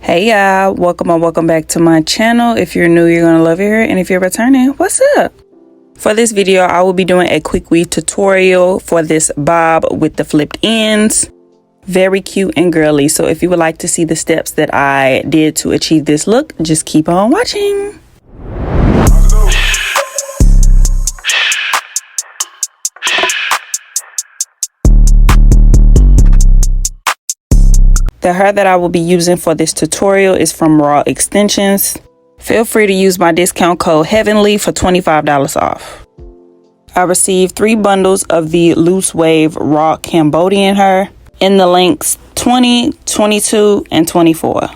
Hey y'all, welcome or welcome back to my channel. If you're new, you're gonna love it here, and if you're returning, what's up? For this video, I will be doing a quick weave tutorial for this bob with the flipped ends. Very cute and girly. So if you would like to see the steps that I did to achieve this look, just keep on watching. The hair that I will be using for this tutorial is from rawxtensions. Feel free to use my discount code HEAVENLY for $25 off. I received 3 bundles of the loose wave raw Cambodian hair in the lengths 20, 22, and 24.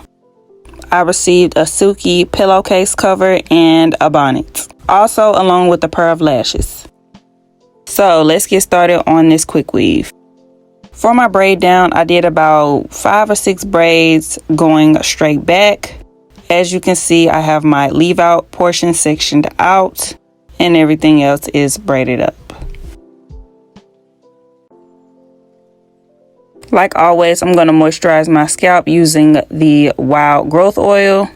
I received a silky pillowcase cover and a bonnet, also along with a pair of lashes. So let's get started on this quick weave. For my braid down, I did about 5 or 6 braids going straight back. As you can see, I have my leave out portion sectioned out and everything else is braided up. Like always, I'm going to moisturize my scalp using the Wild Growth Oil.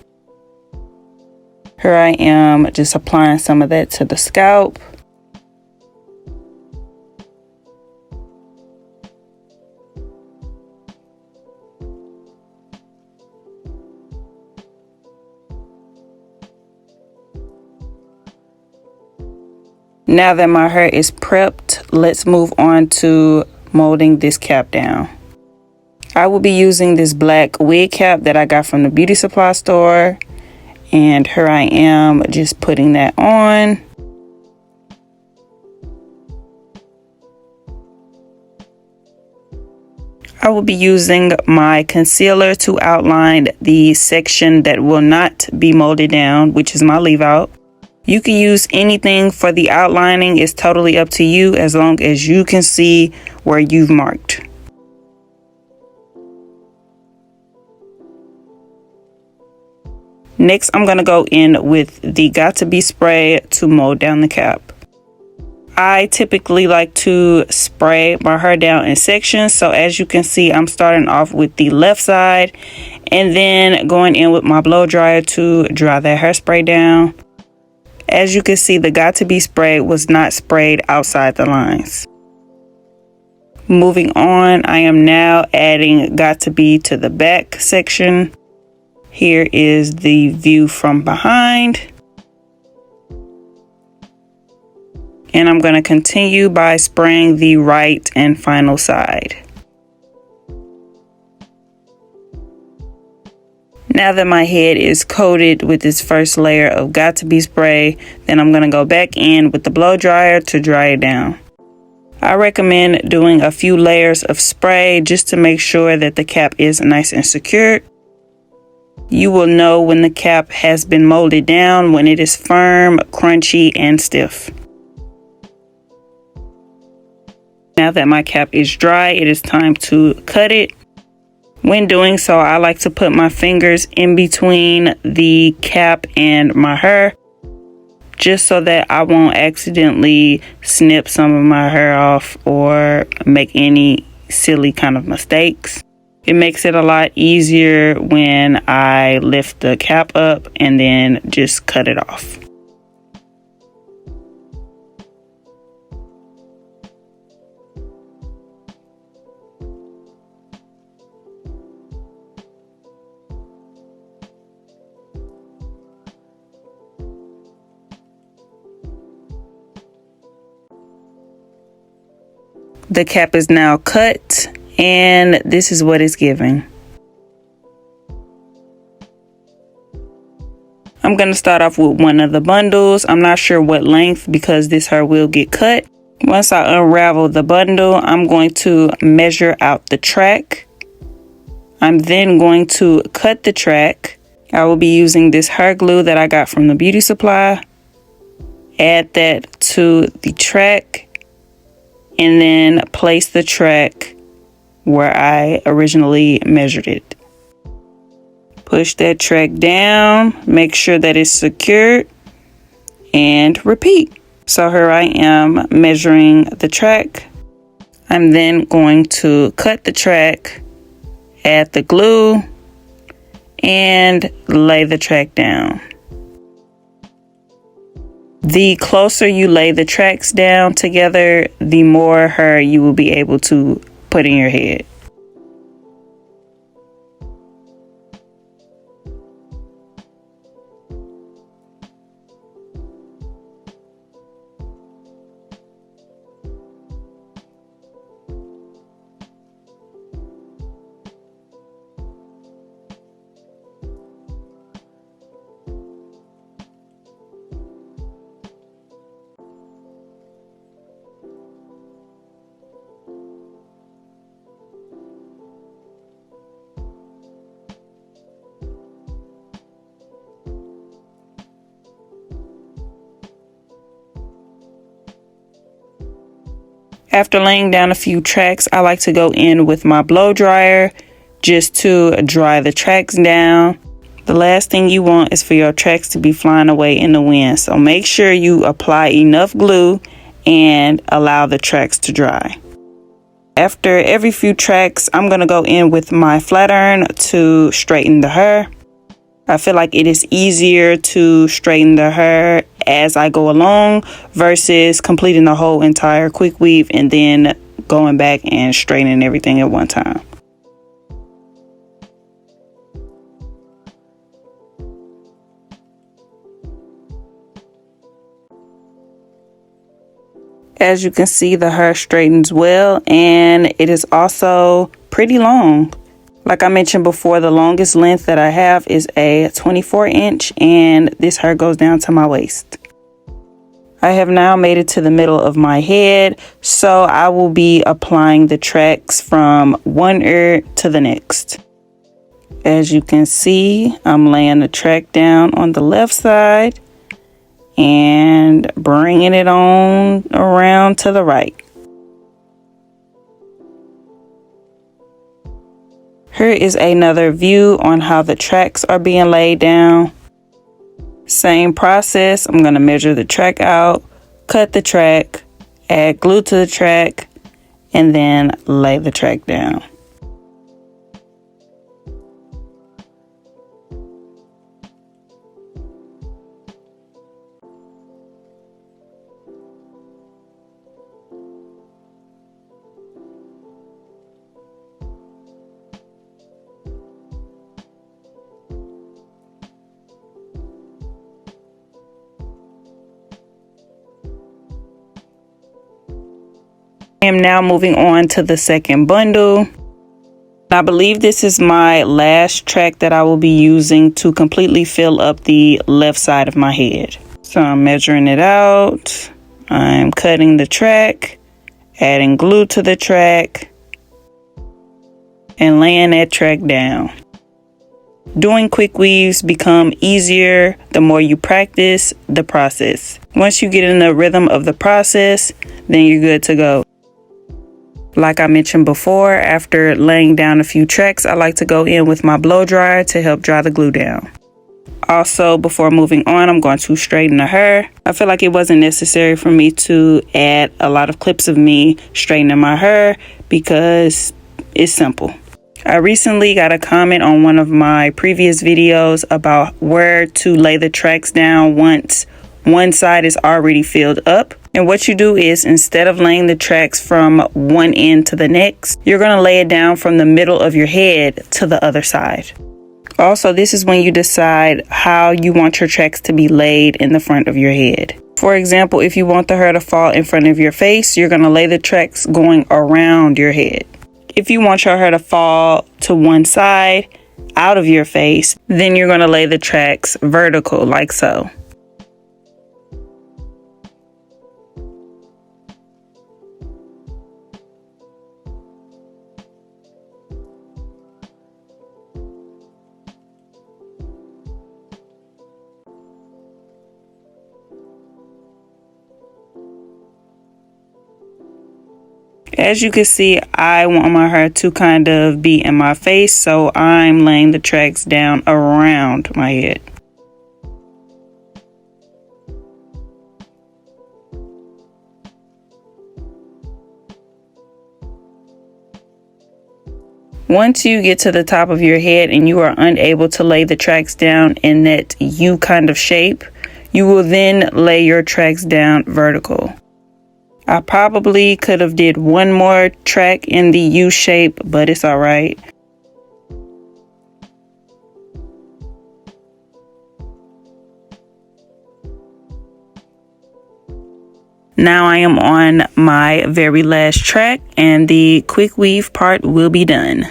Here I am just applying some of that to the scalp. Now that my hair is prepped, let's move on to molding this cap down. I will be using this black wig cap that I got from the beauty supply store. And here I am just putting that on. I will be using my concealer to outline the section that will not be molded down, which is my leave out. You can use anything for the outlining. It's totally up to you as long as you can see where you've marked. Next, I'm going to go in with the Got To Be spray to mold down the cap. I typically like to spray my hair down in sections. So as you can see, I'm starting off with the left side and then going in with my blow dryer to dry that hairspray down. As you can see, the Got To Be spray was not sprayed outside the lines. Moving on, I am now adding Got To Be to the back section. Here is the view from behind. And I'm going to continue by spraying the right and final side. Now that my head is coated with this first layer of Got To Be spray, then I'm going to go back in with the blow dryer to dry it down. I recommend doing a few layers of spray just to make sure that the cap is nice and secured. You will know when the cap has been molded down when it is firm, crunchy, and stiff. Now that my cap is dry, it is time to cut it. When doing so, I like to put my fingers in between the cap and my hair, just so that I won't accidentally snip some of my hair off or make any silly kind of mistakes. It makes it a lot easier when I lift the cap up and then just cut it off. The cap is now cut, and this is what it's giving. I'm going to start off with one of the bundles. I'm not sure what length because this hair will get cut. Once I unravel the bundle, I'm going to measure out the track. I'm then going to cut the track. I will be using this hair glue that I got from the beauty supply. Add that to the track. And then place the track where I originally measured it. Push that track down, make sure that it's secured, and repeat. So here I am measuring the track. I'm then going to cut the track, add the glue, and lay the track down. The closer you lay the tracks down together, the more hair you will be able to put in your head. After laying down a few tracks, I like to go in with my blow dryer just to dry the tracks down. The last thing you want is for your tracks to be flying away in the wind. So make sure you apply enough glue and allow the tracks to dry. After every few tracks, I'm going to go in with my flat iron to straighten the hair. I feel like it is easier to straighten the hair as I go along versus completing the whole entire quick weave and then going back and straightening everything at one time. As you can see, the hair straightens well and it is also pretty long. Like I mentioned before, the longest length that I have is a 24-inch and this hair goes down to my waist. I have now made it to the middle of my head, so I will be applying the tracks from one ear to the next. As you can see, I'm laying the track down on the left side and bringing it on around to the right. Here is another view on how the tracks are being laid down. Same process. I'm going to measure the track out, cut the track, add glue to the track, and then lay the track down. I am now moving on to the second bundle. I believe this is my last track that I will be using to completely fill up the left side of my head. So I'm measuring it out. I'm cutting the track, adding glue to the track, and laying that track down. Doing quick weaves become easier the more you practice the process. Once you get in the rhythm of the process, then you're good to go. Like I mentioned before, after laying down a few tracks, I like to go in with my blow dryer to help dry the glue down. Also, before moving on, I'm going to straighten the hair. I feel like it wasn't necessary for me to add a lot of clips of me straightening my hair because it's simple. I recently got a comment on one of my previous videos about where to lay the tracks down once one side is already filled up. And what you do is, instead of laying the tracks from one end to the next, you're going to lay it down from the middle of your head to the other side. Also, this is when you decide how you want your tracks to be laid in the front of your head. For example, if you want the hair to fall in front of your face, you're going to lay the tracks going around your head. If you want your hair to fall to one side out of your face, then you're going to lay the tracks vertical like so. As you can see, I want my hair to kind of be in my face, so I'm laying the tracks down around my head. Once you get to the top of your head and you are unable to lay the tracks down in that U kind of shape, you will then lay your tracks down vertical. I probably could have did one more track in the U shape, but it's all right. Now I am on my very last track and the quick weave part will be done.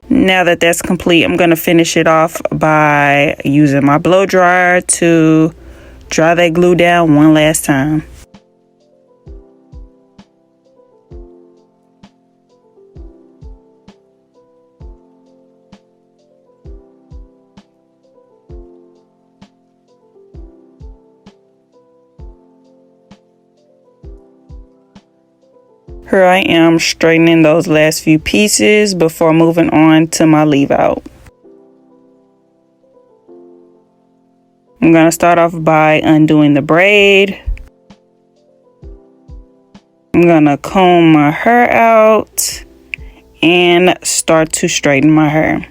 Now that that's complete, I'm going to finish it off by using my blow dryer to dry that glue down one last time. Here I am straightening those last few pieces before moving on to my leave out. I'm going to start off by undoing the braid. I'm going to comb my hair out and start to straighten my hair.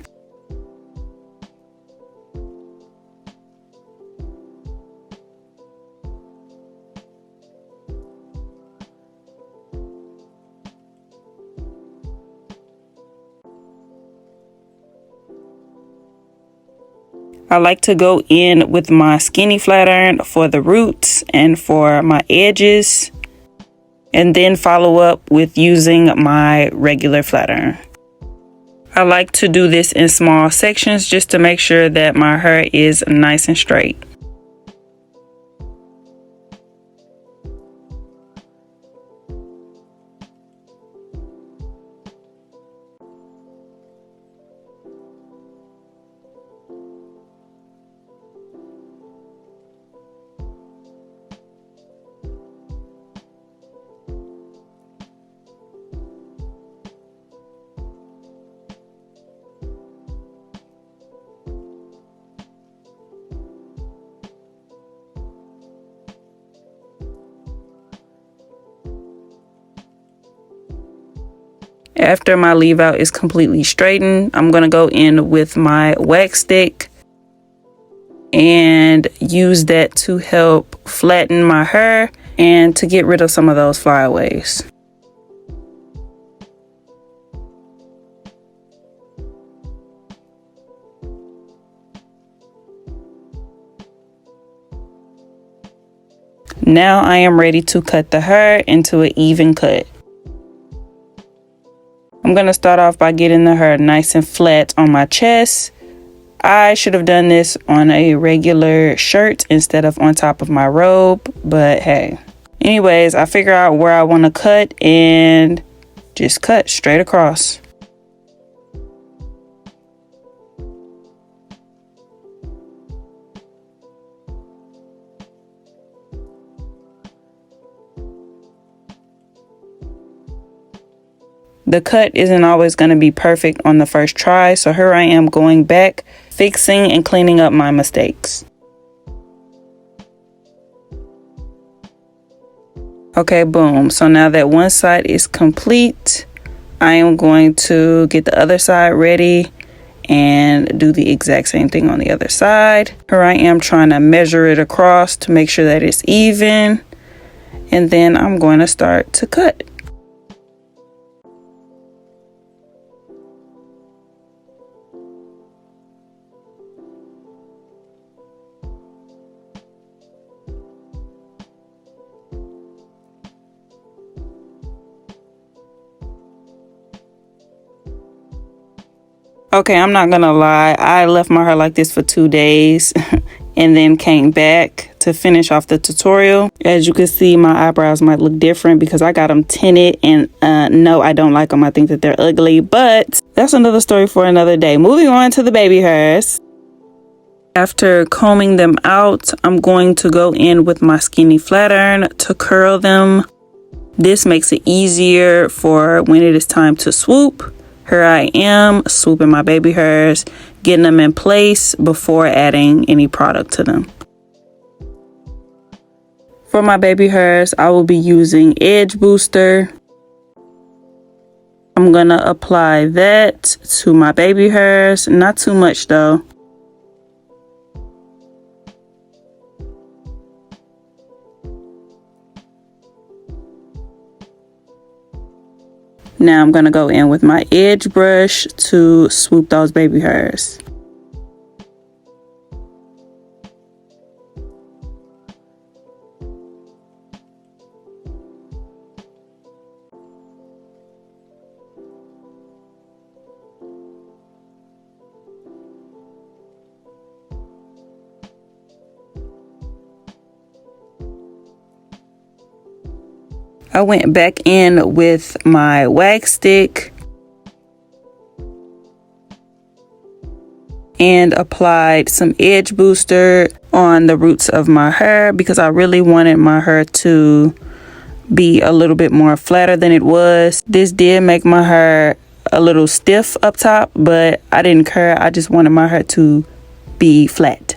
I like to go in with my skinny flat iron for the roots and for my edges, and then follow up with using my regular flat iron. I like to do this in small sections just to make sure that my hair is nice and straight. After my leave out is completely straightened, I'm going to go in with my wax stick and use that to help flatten my hair and to get rid of some of those flyaways. Now I am ready to cut the hair into an even cut. I'm going to start off by getting the hair nice and flat on my chest. I should have done this on a regular shirt instead of on top of my robe, but hey. Anyways, I figure out where I want to cut and just cut straight across. The cut isn't always going to be perfect on the first try, so here I am going back, fixing and cleaning up my mistakes. Okay, boom. So now that one side is complete, I am going to get the other side ready and do the exact same thing on the other side. Here I am trying to measure it across to make sure that it's even, and then I'm going to start to cut. Okay, I'm not gonna lie, I left my hair like this for 2 days and then came back to finish off the tutorial. As you can see, my eyebrows might look different because I got them tinted, and no, I don't like them. I think that they're ugly, but that's another story for another day. Moving on to the baby hairs. After combing them out, I'm going to go in with my skinny flat iron to curl them. This makes it easier for when it is time to swoop. Here I am swooping my baby hairs, getting them in place before adding any product to them. For my baby hairs, I will be using Edge Booster. I'm gonna apply that to my baby hairs, not too much though. Now I'm gonna go in with my edge brush to swoop those baby hairs. I went back in with my wax stick and applied some edge booster on the roots of my hair because I really wanted my hair to be a little bit more flatter than it was. This did make my hair a little stiff up top, but I didn't care. I just wanted my hair to be flat.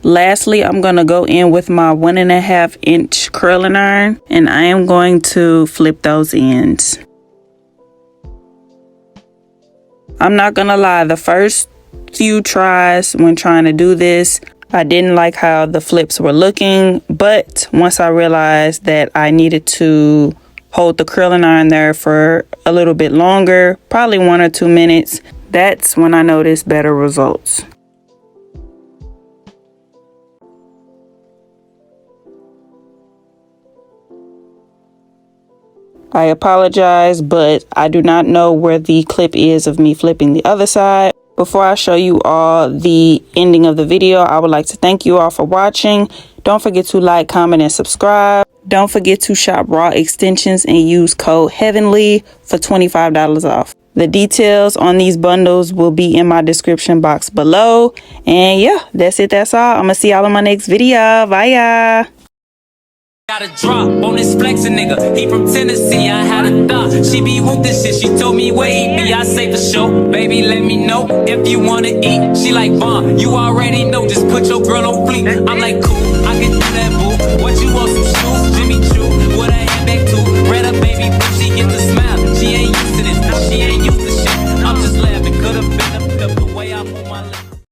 Lastly, I'm going to go in with my 1.5 inch curling iron and I am going to flip those ends. I'm not going to lie, the first few tries when trying to do this, I didn't like how the flips were looking, but once I realized that I needed to hold the curling iron there for a little bit longer, probably 1 or 2 minutes, that's when I noticed better results. I apologize, but I do not know where the clip is of me flipping the other side. Before I show you all the ending of the video, I would like to thank you all for watching. Don't forget to like, comment, and subscribe. Don't forget to shop Raw Extensions and use code HEAVENLY for $25 off. The details on these bundles will be in my description box below. And yeah, that's it. That's all. I'm going to see y'all in my next video. Bye, y'all. Got a drop on this flexin' nigga. He from Tennessee, I had a thought. She be with this shit, she told me where he be. I say for sure, baby, let me know if you wanna eat. She like, Vaughn, you already know, just put your girl on fleek. I'm like, cool, I can do that, boo. What you want, some shoes? Jimmy Choo, with a handbag too. Red up, baby, boo, she get the